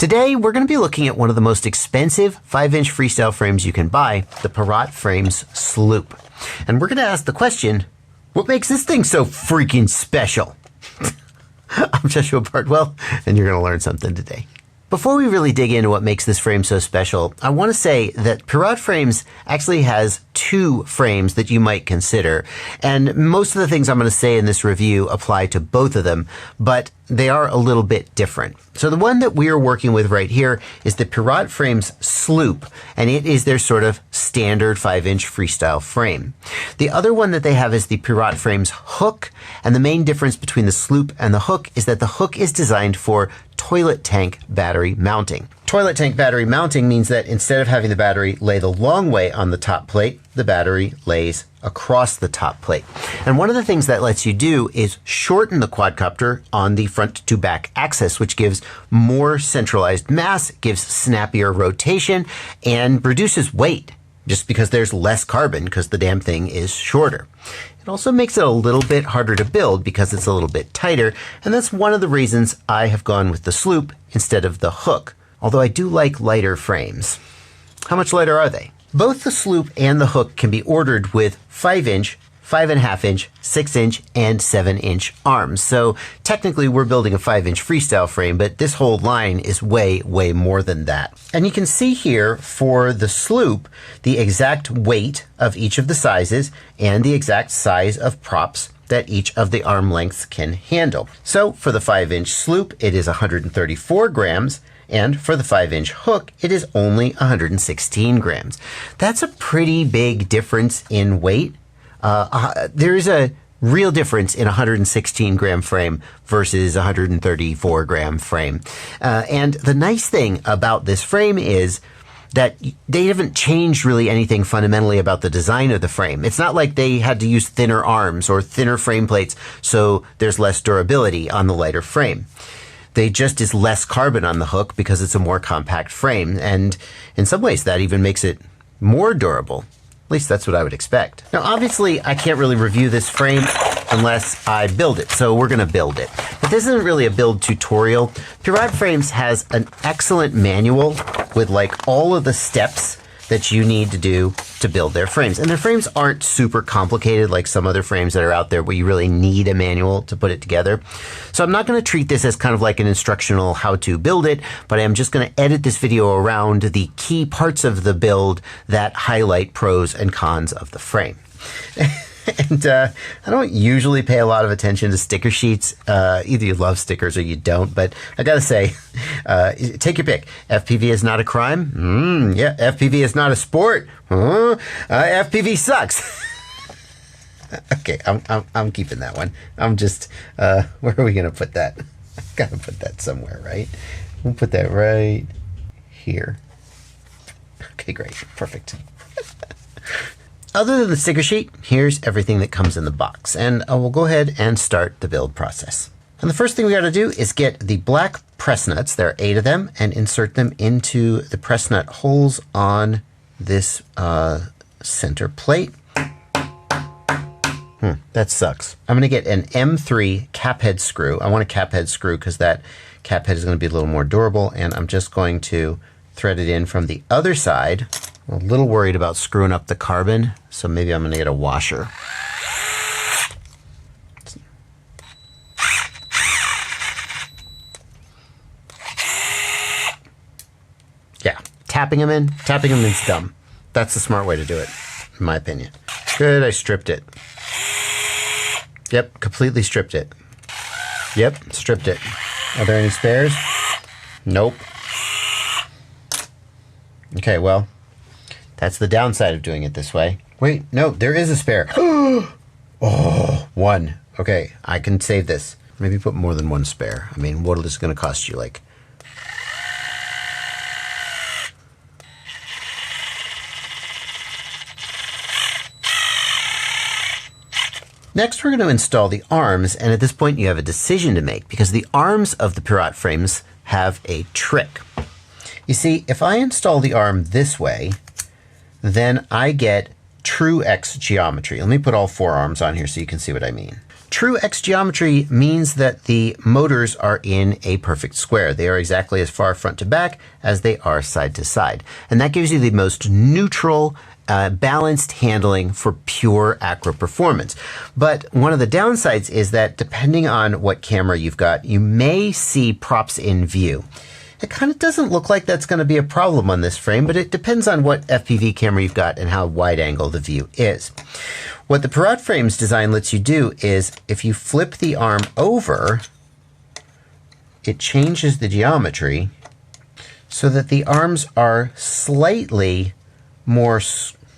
Today, we're going to be looking at one of the most expensive 5-inch freestyle frames you can buy, the Pirat Frames Sloop. And we're going to ask the question, what makes this thing so freaking special? I'm Joshua Bardwell, and you're going to learn something today. Before we really dig into what makes this frame so special, I want to say that Pirat Frames actually has two frames that you might consider. And most of the things I'm going to say in this review apply to both of them, but they are a little bit different. So the one that we are working with right here is the Pirat Frames Sloop, and it is their sort of standard 5-inch freestyle frame. The other one that they have is the Pirat Frames Hook, and the main difference between the Sloop and the Hook is that the Hook is designed for toilet tank battery mounting. Toilet tank battery mounting means that instead of having the battery lay the long way on the top plate, the battery lays across the top plate. And one of the things that lets you do is shorten the quadcopter on the front to back axis, which gives more centralized mass, gives snappier rotation, and reduces weight just because there's less carbon because the damn thing is shorter. It also makes it a little bit harder to build because it's a little bit tighter, and that's one of the reasons I have gone with the Sloop instead of the Hook, although I do like lighter frames. How much lighter are they? Both the Sloop and the Hook can be ordered with 5-inch, 5.5-inch, 6-inch, and 7-inch arms. So technically we're building a 5-inch freestyle frame, but this whole line is way, way more than that. And you can see here for the Sloop, the exact weight of each of the sizes and the exact size of props that each of the arm lengths can handle. So for the 5-inch Sloop, it is 134 grams. And for the 5-inch Hook, it is only 116 grams. That's a pretty big difference in weight. There is a real difference in a 116 gram frame versus a 134 gram frame. And the nice thing about this frame is that they haven't changed really anything fundamentally about the design of the frame. It's not like they had to use thinner arms or thinner frame plates, so there's less durability on the lighter frame. They just is less carbon on the Hook because it's a more compact frame. And in some ways that even makes it more durable. At least that's what I would expect. Now, obviously, I can't really review this frame unless I build it, so we're gonna build it. But this isn't really a build tutorial. Pirat Frames has an excellent manual with like all of the steps that you need to do to build their frames. And their frames aren't super complicated like some other frames that are out there where you really need a manual to put it together. So I'm not gonna treat this as kind of like an instructional how to build it, but I'm just gonna edit this video around the key parts of the build that highlight pros and cons of the frame. And I don't usually pay a lot of attention to sticker sheets. Either you love stickers or you don't, but I gotta say, take your pick. FPV is not a crime? Yeah, FPV is not a sport? FPV sucks. Okay, I'm keeping that one. I'm just, where are we gonna put that? I gotta put that somewhere, right? We'll put that right here. Okay, great, perfect. Other than the sticker sheet, here's everything that comes in the box, and we'll go ahead and start the build process. And the first thing we gotta do is get the black press nuts, there are 8 of them, and insert them into the press nut holes on this center plate. That sucks. I'm gonna get an M3 cap head screw. I want a cap head screw because that cap head is gonna be a little more durable, and I'm just going to thread it in from the other side. I'm a little worried about screwing up the carbon, so maybe I'm gonna get a washer. Yeah, tapping them in's dumb. That's the smart way to do it, in my opinion. Good, I stripped it. Yep, completely stripped it. Yep, stripped it. Are there any spares? Nope. Okay, well, that's the downside of doing it this way. Wait, no, there is a spare. Oh, one. Okay, I can save this. Maybe put more than one spare. I mean, what is this gonna cost you? Like, next, we're going to install the arms, and at this point you have a decision to make because the arms of the Pirat Frames have a trick. You see, if I install the arm this way, then I get true X geometry. Let me put all 4 arms on here so you can see what I mean. True X geometry means that the motors are in a perfect square. They are exactly as far front to back as they are side to side. And that gives you the most neutral, balanced handling for pure acro performance. But one of the downsides is that depending on what camera you've got, you may see props in view. It kind of doesn't look like that's going to be a problem on this frame, but it depends on what FPV camera you've got and how wide angle the view is. What the Pirat Frames design lets you do is if you flip the arm over, it changes the geometry so that the arms are slightly more squished.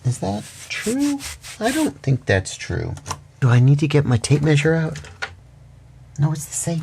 Is that true? I don't think that's true. Do I need to get my tape measure out? No, it's the same.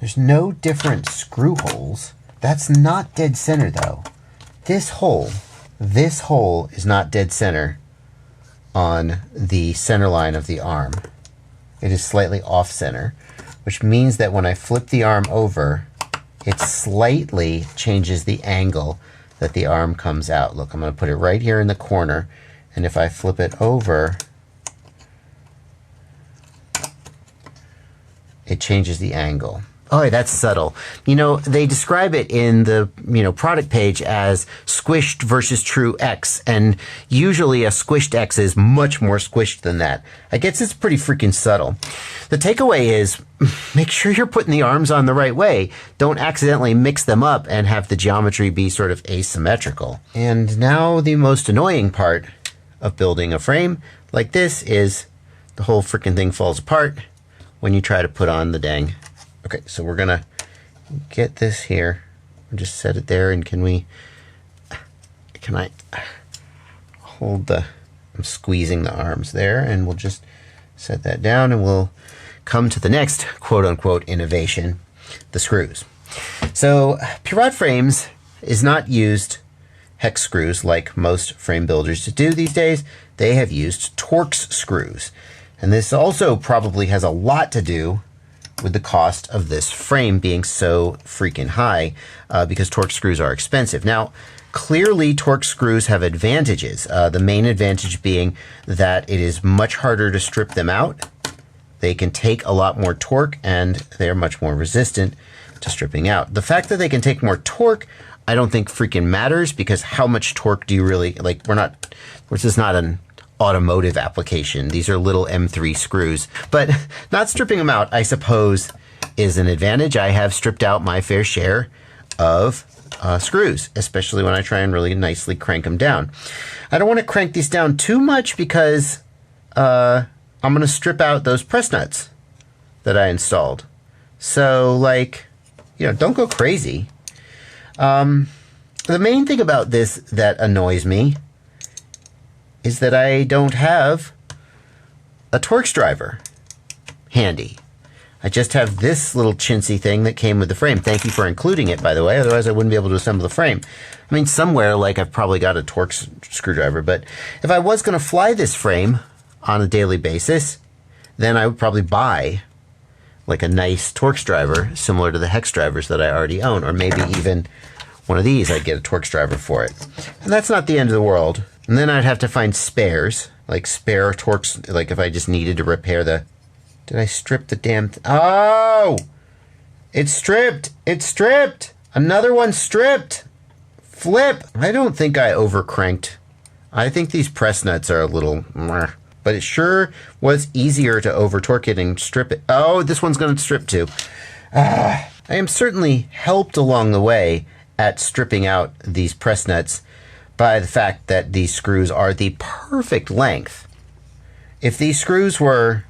There's no different screw holes. That's not dead center though. This hole is not dead center on the center line of the arm. It is slightly off center, which means that when I flip the arm over, it slightly changes the angle that the arm comes out. Look, I'm going to put it right here in the corner, and if I flip it over, it changes the angle. Oh, that's subtle. You know, they describe it in the, product page as squished versus true X. And usually a squished X is much more squished than that. I guess it's pretty freaking subtle. The takeaway is make sure you're putting the arms on the right way. Don't accidentally mix them up and have the geometry be sort of asymmetrical. And now the most annoying part of building a frame like this is the whole freaking thing falls apart when you try to put on the dang. Okay, so we're gonna get this here. We'll just set it there, and can I hold the, I'm squeezing the arms there, and we'll just set that down, and we'll come to the next quote-unquote innovation, the screws. So Pirat Frames is not used hex screws like most frame builders do these days. They have used Torx screws. And this also probably has a lot to do with the cost of this frame being so freaking high because Torx screws are expensive. Now, clearly Torx screws have advantages. The main advantage being that it is much harder to strip them out. They can take a lot more torque and they're much more resistant to stripping out. The fact that they can take more torque, I don't think freaking matters because how much torque do you really, like this is not an automotive application. These are little M3 screws, but not stripping them out, I suppose, is an advantage. I have stripped out my fair share of screws, especially when I try and really nicely crank them down. I don't want to crank these down too much because I'm going to strip out those press nuts that I installed. So don't go crazy. The main thing about this that annoys me is that I don't have a Torx driver handy. I just have this little chintzy thing that came with the frame. Thank you for including it, by the way. Otherwise, I wouldn't be able to assemble the frame. I mean, somewhere, I've probably got a Torx screwdriver, but if I was going to fly this frame on a daily basis, then I would probably buy a nice Torx driver similar to the hex drivers that I already own, or maybe even one of these, I'd get a Torx driver for it. And that's not the end of the world. And then I'd have to find spares, spare Torx, if I just needed to repair the... Did I strip the damn... Oh! It's stripped! It's stripped! Another one stripped! Flip! I don't think I overcranked. I think these press nuts are a little... But it sure was easier to over-torque it and strip it. Oh, this one's going to strip too. I am certainly helped along the way at stripping out these press nuts by the fact that these screws are the perfect length. If these screws were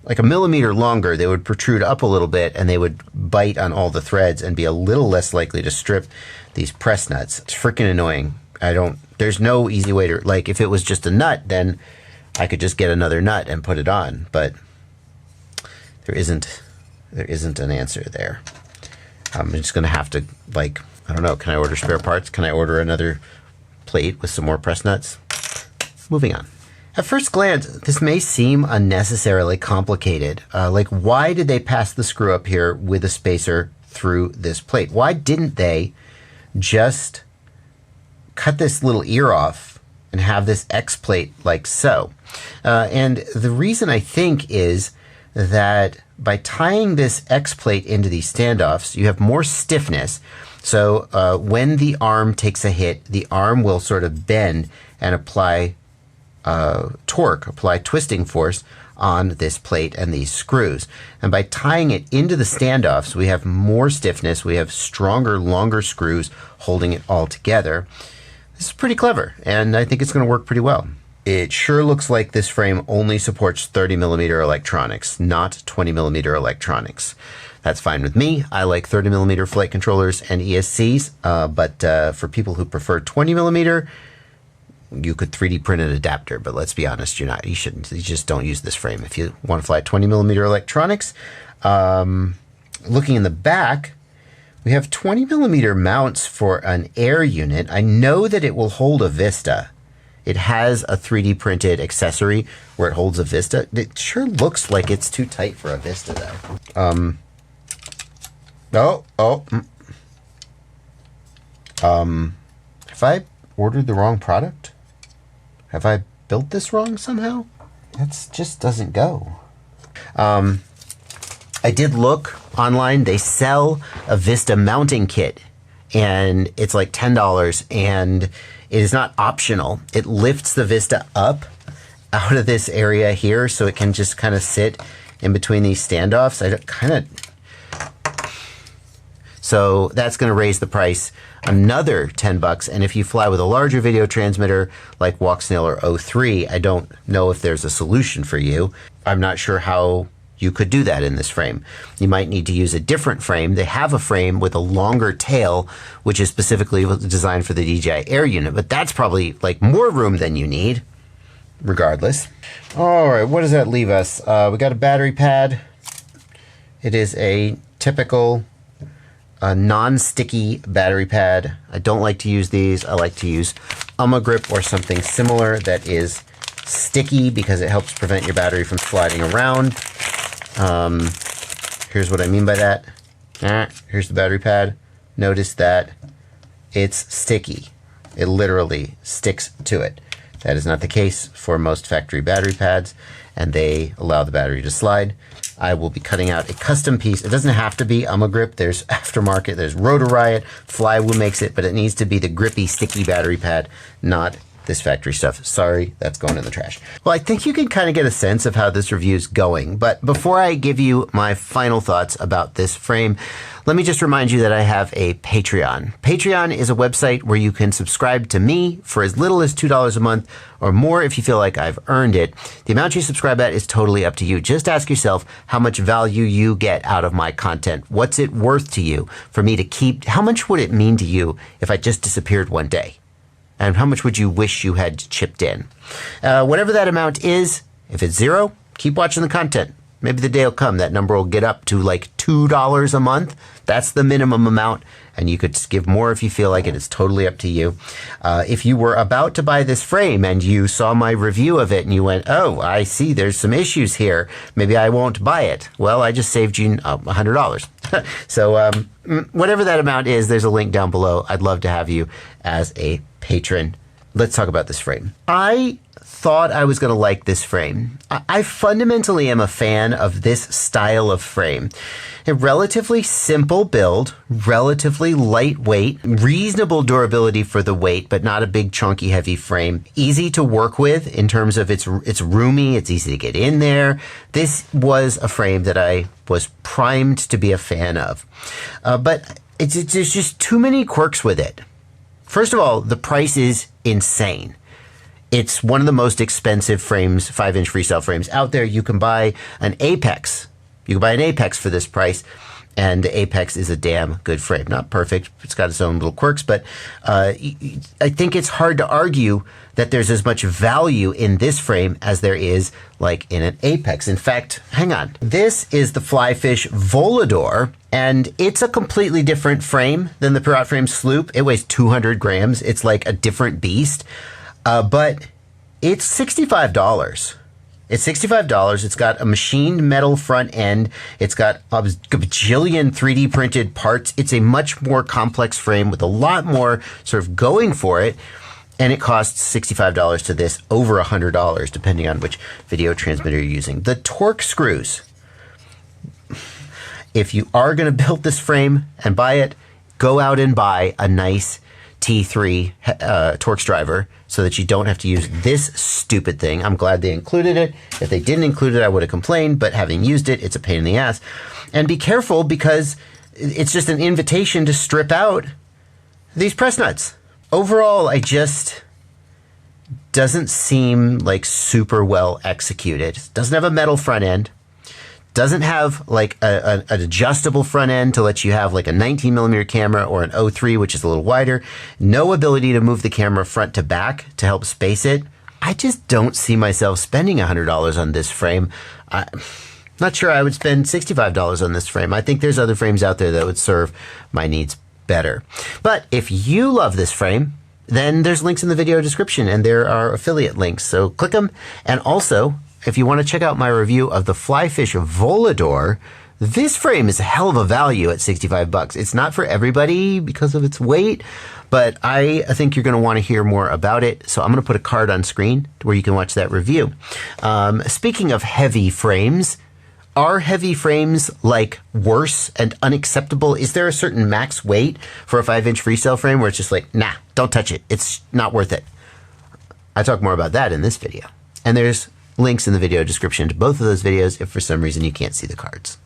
a millimeter longer, they would protrude up a little bit and they would bite on all the threads and be a little less likely to strip these press nuts. It's freaking annoying. There's no easy way to, if it was just a nut, then I could just get another nut and put it on, but there isn't an answer there. I'm just gonna have to, I don't know, can I order spare parts? Can I order another plate with some more press nuts? Moving on. At first glance, this may seem unnecessarily complicated. Why did they pass the screw up here with a spacer through this plate? Why didn't they just cut this little ear off and have this X plate like so. And the reason I think is that by tying this X plate into these standoffs, you have more stiffness. So when the arm takes a hit, the arm will sort of bend and apply torque, apply twisting force on this plate and these screws. And by tying it into the standoffs, we have more stiffness, we have stronger, longer screws holding it all together. This is pretty clever, and I think it's going to work pretty well. It sure looks like this frame only supports 30mm electronics, not 20mm electronics. That's fine with me. I like 30mm flight controllers and ESCs, but for people who prefer 20mm, you could 3D print an adapter, but let's be honest, you just don't use this frame if you want to fly 20mm electronics. Looking in the back, we have 20mm mounts for an air unit. I know that it will hold a Vista. It has a 3D printed accessory where it holds a Vista. It sure looks like it's too tight for a Vista though. Have I ordered the wrong product? Have I built this wrong somehow? That just doesn't go. I did look online. They sell a Vista mounting kit, and it's like $10, and it is not optional. It lifts the Vista up out of this area here, so it can just kind of sit in between these standoffs. So that's going to raise the price another $10. And if you fly with a larger video transmitter like Walksnail or O3, I don't know if there's a solution for you. I'm not sure how you could do that in this frame. You might need to use a different frame. They have a frame with a longer tail, which is specifically designed for the DJI Air unit, but that's probably like more room than you need, regardless. All right, what does that leave us? We got a battery pad. It is a typical non-sticky battery pad. I don't like to use these. I like to use Grip or something similar that is sticky because it helps prevent your battery from sliding around. Here's what I mean by that. Here's the battery pad. Notice that it's sticky. It literally sticks to it. That is not the case for most factory battery pads, and they allow the battery to slide. I will be cutting out a custom piece. It doesn't have to be Grip. There's aftermarket, there's Rotor Riot, Flywoo makes it, but it needs to be the grippy, sticky battery pad, not this factory stuff. Sorry, that's going in the trash. Well, I think you can kind of get a sense of how this review is going, but before I give you my final thoughts about this frame, let me just remind you that I have a Patreon. Patreon is a website where you can subscribe to me for as little as $2 a month or more if you feel like I've earned it. The amount you subscribe at is totally up to you. Just ask yourself how much value you get out of my content. What's it worth to you for me to keep? How much would it mean to you if I just disappeared one day? And how much would you wish you had chipped in? Whatever that amount is, if it's zero, keep watching the content. Maybe the day will come that number will get up to like $2 a month. That's the minimum amount, and you could give more if you feel like it. It's totally up to you. If you were about to buy this frame and you saw my review of it and you went, oh, I see there's some issues here, maybe I won't buy it. Well, I just saved you $100. So whatever that amount is, there's a link down below. I'd love to have you as a patron. Let's talk about this frame. I thought I was going to like this frame. I fundamentally am a fan of this style of frame. A relatively simple build, relatively lightweight, reasonable durability for the weight, but not a big chunky heavy frame. Easy to work with in terms of it's roomy, it's easy to get in there. This was a frame that I was primed to be a fan of. But there's just too many quirks with it. First of all, the price is insane. It's one of the most expensive frames, 5-inch freestyle frames out there. You can buy an Apex. You can buy an Apex for this price, and the Apex is a damn good frame. Not perfect. It's got its own little quirks, but I think it's hard to argue that there's as much value in this frame as there is like in an Apex. In fact, hang on. This is the Flyfish Volador, and it's a completely different frame than the Piratframes Sloop. It weighs 200 grams. It's like a different beast. But it's $65. It's $65. It's got a machined metal front end. It's got a bajillion 3D printed parts. It's a much more complex frame with a lot more sort of going for it. And it costs $65 to this, over $100, depending on which video transmitter you're using. The Torx screws. If you are going to build this frame and buy it, go out and buy a nice T3 Torx driver so that you don't have to use this stupid thing. I'm glad they included it. If they didn't include it, I would have complained, but having used it, it's a pain in the ass. And be careful, because it's just an invitation to strip out these press nuts. Overall, I just doesn't seem like super well executed. Doesn't have a metal front end. Doesn't have like an adjustable front end to let you have like a 19mm camera or an 03, which is a little wider. No ability to move the camera front to back to help space it. I just don't see myself spending $100 on this frame. I'm not sure I would spend $65 on this frame. I think there's other frames out there that would serve my needs better. But if you love this frame, then there's links in the video description, and there are affiliate links. So click them. And also, if you want to check out my review of the Flyfish Volador, this frame is a hell of a value at $65. It's not for everybody because of its weight, but I think you're going to want to hear more about it. So I'm going to put a card on screen where you can watch that review. Speaking of heavy frames, are heavy frames like worse and unacceptable? Is there a certain max weight for a 5-inch freestyle frame where it's just like, nah, don't touch it. It's not worth it. I talk more about that in this video. And there's links in the video description to both of those videos if for some reason you can't see the cards.